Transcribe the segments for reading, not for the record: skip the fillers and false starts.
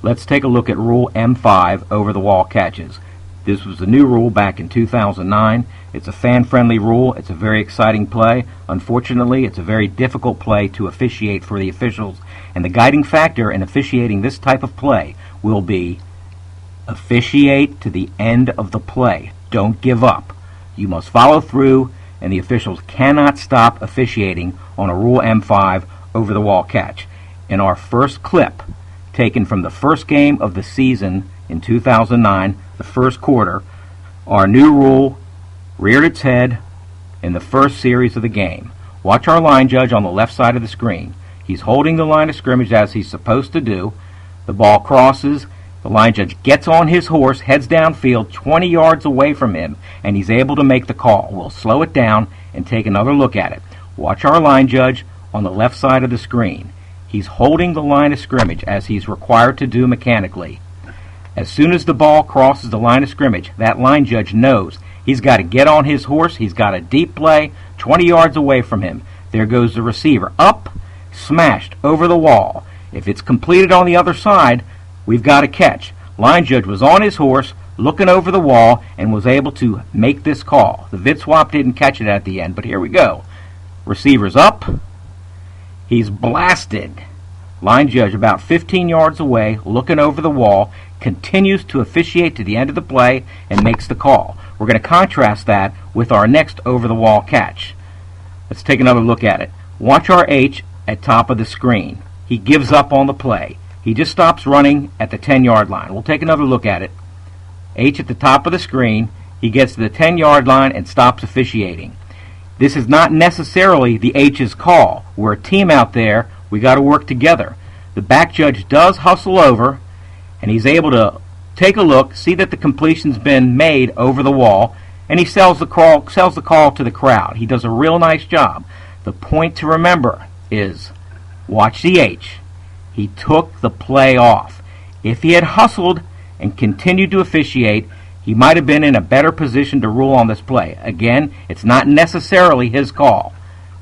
Let's take a look at Rule M5 over the wall catches. This was a new rule back in 2009. It's a fan-friendly rule. It's a very exciting play. Unfortunately, it's a very difficult play to officiate for the officials, and the guiding factor in officiating this type of play will be officiate to the end of the play. Don't give up. You must follow through, and the officials cannot stop officiating on a Rule M5 over the wall catch. In our first clip, taken from the first game of the season in 2009, the first quarter, our new rule reared its head in the first series of the game. Watch our line judge on the left side of the screen. He's holding the line of scrimmage as he's supposed to do. The ball crosses. The line judge gets on his horse, heads downfield 20 yards away from him, and he's able to make the call. We'll slow it down and take another look at it. Watch our line judge on the left side of the screen. He's holding the line of scrimmage as he's required to do mechanically. As soon as the ball crosses the line of scrimmage, that line judge knows he's got to get on his horse. He's got a deep play 20 yards away from him. There goes the receiver. Up, smashed over the wall. If it's completed on the other side, we've got a catch. Line judge was on his horse, looking over the wall, and was able to make this call. The vid swap didn't catch it at the end, but here we go. Receiver's up. He's blasted. Line judge about 15 yards away, looking over the wall, continues to officiate to the end of the play and makes the call. We're going to contrast that with our next over-the-wall catch. Let's take another look at it. Watch our H at top of the screen. He gives up on the play. He just stops running at the 10-yard line. We'll take another look at it. H at the top of the screen. He gets to the 10-yard line and stops officiating. This is not necessarily the H's call. We're a team out there. We got to work together. The back judge does hustle over, and he's able to take a look, see that the completion's been made over the wall, and he sells the call to the crowd. He does a real nice job. The point to remember is, watch the H. He took the play off. If he had hustled and continued to officiate, he might have been in a better position to rule on this play. Again, it's not necessarily his call.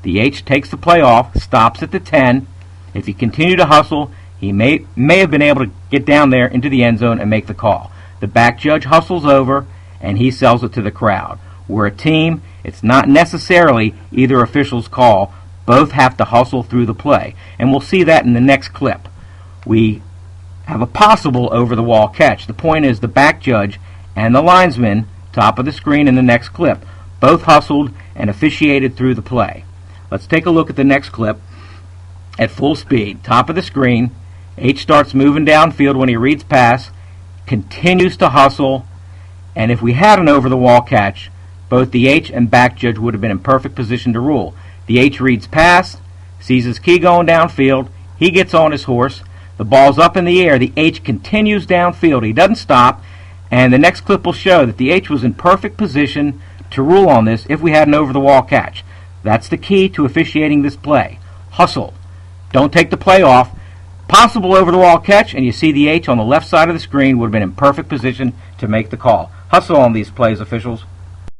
The H takes the play off, stops at the 10. If he continued to hustle, he may have been able to get down there into the end zone and make the call. The back judge hustles over, and he sells it to the crowd. We're a team. It's not necessarily either official's call. Both have to hustle through the play. And we'll see that in the next clip. We have a possible over-the-wall catch. The point is the back judge and the linesman, top of the screen in the next clip, both hustled and officiated through the play. Let's take a look at the next clip at full speed. Top of the screen, H starts moving downfield when he reads pass, continues to hustle, and if we had an over-the-wall catch, both the H and back judge would have been in perfect position to rule. The H reads pass, sees his key going downfield, he gets on his horse, the ball's up in the air, the H continues downfield, he doesn't stop, and the next clip will show that the H was in perfect position to rule on this if we had an over-the-wall catch. That's the key to officiating this play. Hustle. Don't take the play off. Possible over-the-wall catch, and you see the H on the left side of the screen would have been in perfect position to make the call. Hustle on these plays, officials.